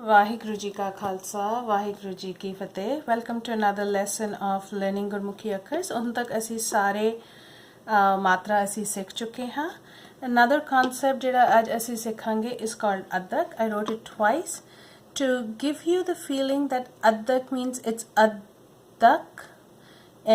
ਵਾਹਿਗੁਰੂ ਜੀ ਕਾ ਖਾਲਸਾ ਵਾਹਿਗੁਰੂ ਜੀ ਕੀ ਫਤਿਹ। Welcome to another lesson of learning Gurmukhi akhars. ਹੁਣ ਤੱਕ ਅਸੀਂ ਸਾਰੇ ਮਾਤਰਾ ਅਸੀਂ ਸਿੱਖ ਚੁੱਕੇ ਹਾਂ। ਅਨਦਰ ਕਨਸੈਪਟ ਜਿਹੜਾ ਅੱਜ ਅਸੀਂ ਸਿੱਖਾਂਗੇ ਇਸ ਕਾਲਡ ਅਦਕ। I wrote it twice to give you the feeling that adak means it's adak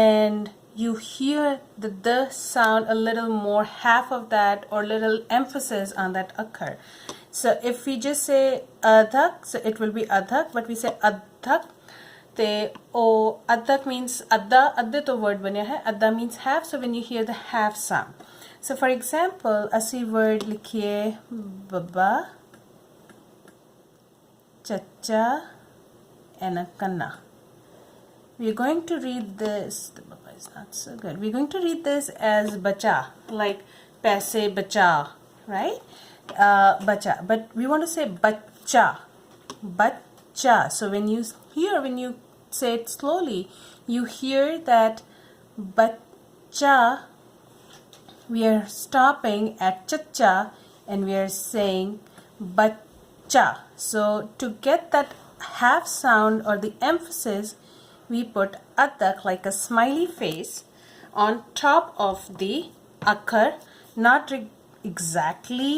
and you hear the sound a little more, half of that or little emphasis on that akhar. So if we just say adhak, so it will be adhak, but we say adhak. Te adhak means adda to word banya hai. Adda means half, so when you hear the half sound. So for example, asi word likhiye baba, chacha and a kanna. We are going to read this. The baba is not so good. We are going to read this as bacha, like paise bacha, right? Bacha, but we want to say bacha, bacha. So when you say it slowly, you hear that bacha. We are stopping at chacha and we are saying bacha. So to get that half sound or the emphasis, we put adak, like a smiley face, on top of the akhar, not exactly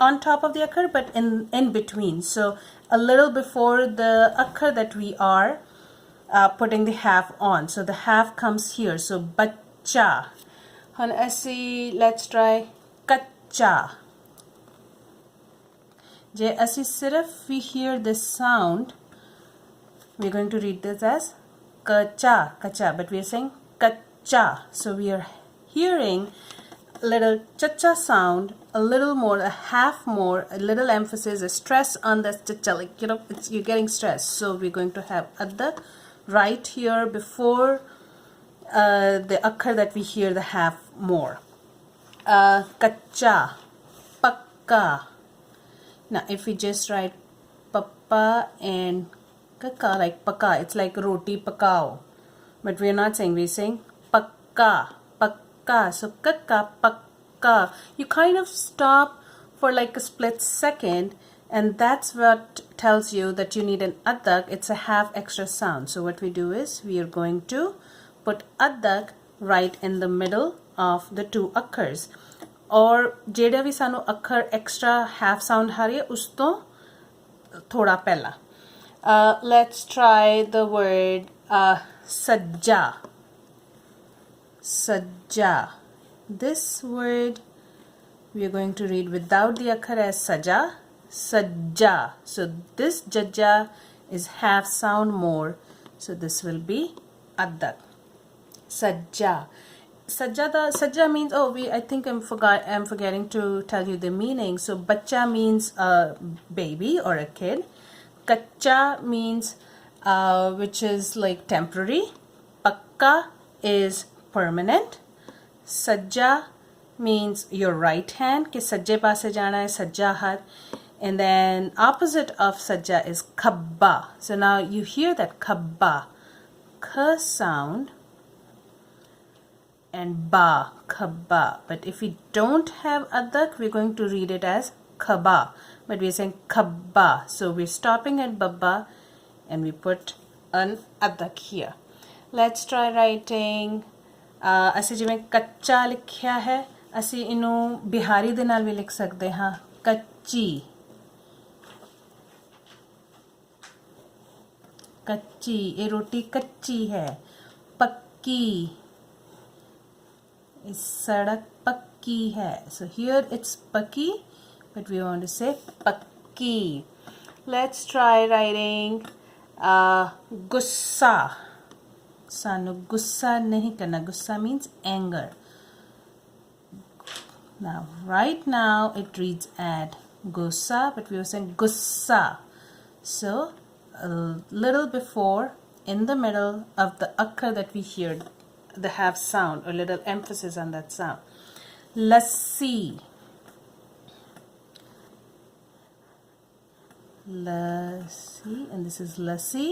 on top of the akhar, but in between. So a little before the akhar that we are putting the half on. So the half comes here. So bacha. And let's try kacha. Je asi sirf we hear this sound, we're going to read this as kacha, kacha, but we are saying kacha. So we are hearing little cha-cha sound, a little more, a half more, a little emphasis, a stress on the cha-cha, like, you're getting stressed. So we're going to have adda right here before the akhar that we hear the half more. Kacha, pakka. Now if we just write papa and kaka, like paka, it's like roti pakao, but we're not saying, we're saying pakka, pakka. So kaka, pakka. You kind of stop for like a split second, and that's what tells you that you need an adak. It's a half extra sound. So what we do is we are going to put adak right in the middle of the two akhars. Or ਜਿਹੜਾ ਵੀ ਸਾਨੂੰ ਅੱਖਰ extra half sound ਆ ਰਹੀ ਹੈ ਉਸ ਤੋਂ ਥੋੜਾ ਪਹਿਲਾਂ. Let's try the word sajja. Sajja. This word we are going to read without the akhar as saja. Sajja. So this jajja is half sound more. So this will be adak. Sajja. Sajja means, I think I'm forgetting to tell you the meaning. So bacha means baby or a kid. Kacha means which is like temporary. Pakka is permanent. Sajja means your right hand, ki sajje paase jana hai, sajja hath. And then opposite of sajja is khabba. So now you hear that khabba, k sound, and ba, khabba. But if we don't have adak, we're going to read it as khaba, but we're saying khabba. So we're stopping at baba and we put an adak here. Let's try writing. ਅਸੀਂ ਜਿਵੇਂ ਕੱਚਾ ਲਿਖਿਆ ਹੈ, ਅਸੀਂ ਇਹਨੂੰ ਬਿਹਾਰੀ ਦੇ ਨਾਲ ਵੀ ਲਿਖ ਸਕਦੇ ਹਾਂ, ਕੱਚੀ, ਕੱਚੀ, ਇਹ ਰੋਟੀ ਕੱਚੀ ਹੈ, ਪੱਕੀ, ਇਹ ਸੜਕ ਪੱਕੀ ਹੈ. So here it's pakki, but we want to say pakki. Let's try writing gussa. Sanu gussa nahi karna. Gussa means anger. Now right now it reads ad gussa, but we were saying gussa. So a little before, in the middle of the akhar that we hear the half sound, or little emphasis on that sound. Lassi. Lassi, and this is lassi.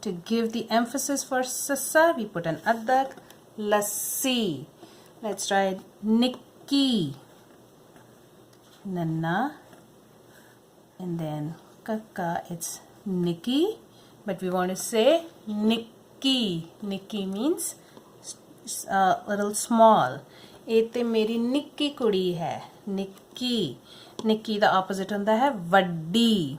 To give the emphasis for sassa, we put an adak. Lassi. Let's try it. Nikki. Nanna. And then kakka, it's Nikki, but we want to say Nikki. Nikki means little small. ਇਹ ਤੇ ਮੇਰੀ ਨਿੱਕੀ ਕੁੜੀ ਹੈ, ਨਿੱਕੀ. ਨਿੱਕੀ ਦਾ opposite ਹੁੰਦਾ ਹੈ ਵੱਡੀ.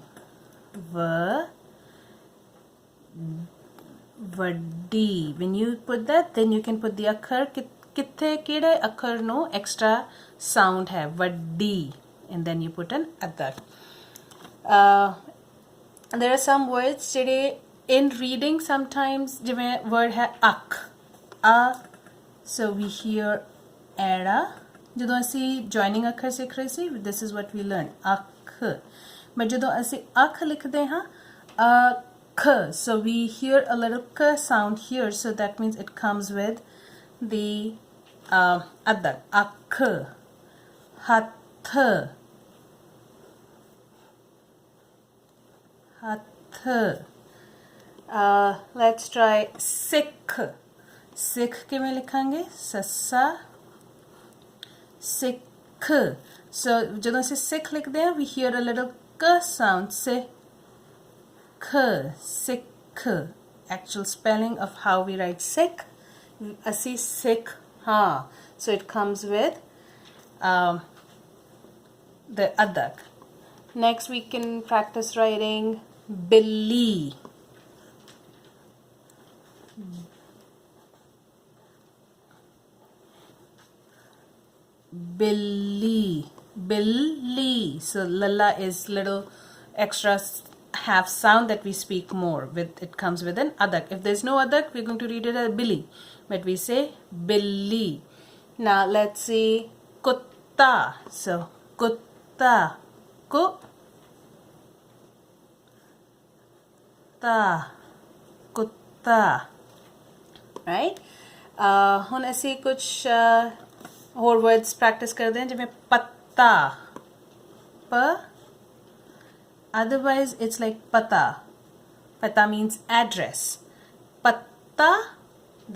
ਵੱਡੀ. When you put that, then you can put the ਅੱਖਰ ਕਿੱਥੇ ਕਿਹੜੇ ਅੱਖਰ ਨੂੰ extra sound ਹੈ, ਵੱਡੀ, and then you put an addak. There are some words ਜਿਹੜੇ in reading sometimes ਜਿਵੇਂ word ਹੈ ਅੱਖ, so we hear ਐੜਾ. ਜਦੋਂ ਅਸੀਂ joining ਅੱਖਰ ਸਿੱਖ ਰਹੇ ਸੀ, this is what we learned, ਅੱਖ. but ਜਦੋਂ ਅਸੀਂ ਅੱਖ ਲਿਖਦੇ ਹਾਂ, ਅੱਖ, so we hear a little k sound here, so that means it comes with the addak. ਅੱਖ, ਹੱਥ, ਹੱਥ. Let's try ਸਿੱਖ. ਸਿੱਖ ਕਿਵੇਂ ਲਿਖਾਂਗੇ? ਸੱਸਾ, ਸਿੱਖ. so ਜਦੋਂ ਅਸੀਂ ਸਿੱਖ ਲਿਖਦੇ ਹਾਂ, we hear a little k sound, Sikh, Sikh. actual spelling of how we write ਸਿੱਖ, ਅਸੀਂ ਸਿੱਖ ਹਾਂ, so it comes with the addak. Next we can practice writing ਬਿੱਲੀ. Billy, Billy. So lalla is little extra half sound that we speak more with. It comes with an addak. If there's no addak, we're going to read it as Billy, but we say Billy. Now let's see kutta. So kutta, kutta, right? ਹੁਣ ਅਸੀਂ ਕੁਝ ਹੋਰ words practice ਕਰਦੇ ਹਾਂ, ਜਿਵੇਂ ਪੱਤਾ, ਪ. otherwise it's like pata. Pata means address. Patta,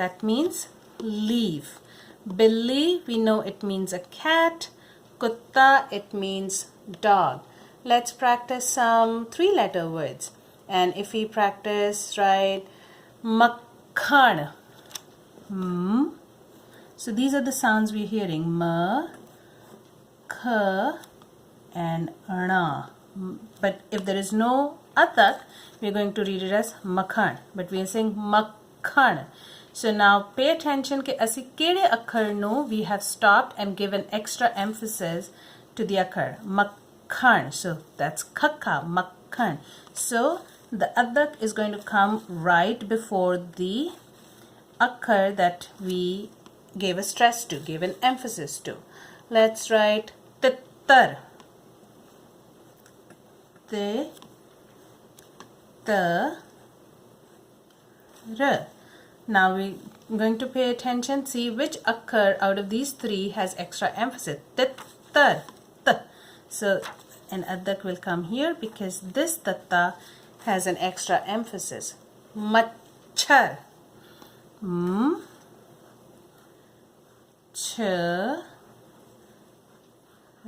that means leaf. Billy, we know it means a cat. Kutta, it means dog. Let's practice some 3-letter words. And if we practice, write makhan. So these are the sounds we're hearing, ma, kha, and na. But if there is no addak, we're going to read it as makhan. But we are saying makhan. So now pay attention कि ਅਸੀਂ ਕਿਹੜੇ ਅੱਖਰ ਨੂੰ we have stopped and given extra emphasis to the ਅੱਖਰ, makhan. So that's khakha, makhan. So the addak is going to come right before the akkar that we gave a stress to, gave an emphasis to. Let's write tittar. Te, ta, ra. Now we're going to pay attention, see which akkar out of these 3 has extra emphasis. Tittar, ta. So an addak will come here because this tatta has an extra emphasis. Machhar. Ch,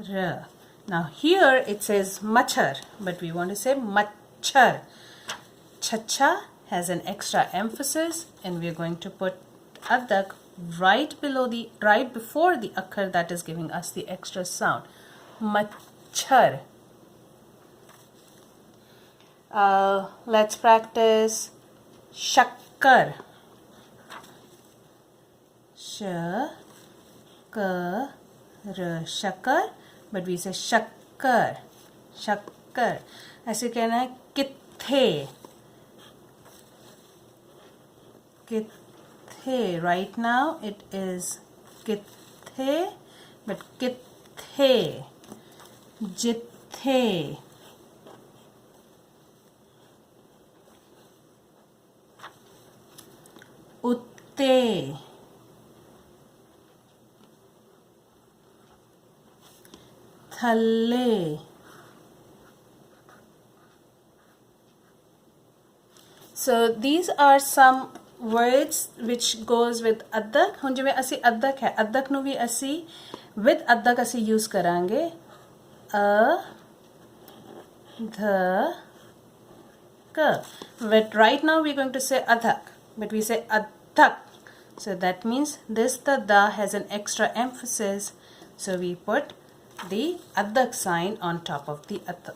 ra. Now here it says machhar, but we want to say machhar. Chacha has an extra emphasis, and we are going to put addak right before the akkar that is giving us the extra sound. Machhar. Let's practice shakkar. Shakkar, but we say shakkar, shakkar. ऐसे कहना है कित्थे, कित्थे. Right now it is कित्थे, but कित्थे, जित्थे. उत्ते, थल्ले. So these are some words which goes with addak. ਹੁਣ ਜਿਵੇਂ ਅਸੀਂ addak ਹੈ, addak ਨੂੰ ਵੀ ਅਸੀਂ with addak ਅਸੀਂ use ਕਰਾਂਗੇ. A, the, ka. But right now we're going to say adhak, but we say adhak. So that means this the da has an extra emphasis. So we put the adhak sign on top of the adhak.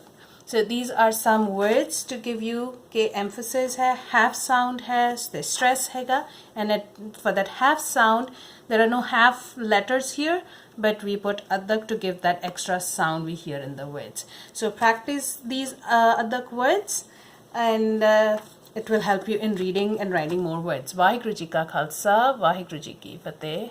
So these are some words to give you के emphasis है, half sound है, the stress हैगा, and for that half sound there are no half letters here, but we put adhak to give that extra sound we hear in the words. So practice these adhak words, and it will help you in reading and writing more words. Vaheguru Ji Ka Khalsa, Vaheguru Ji Ki Fateh.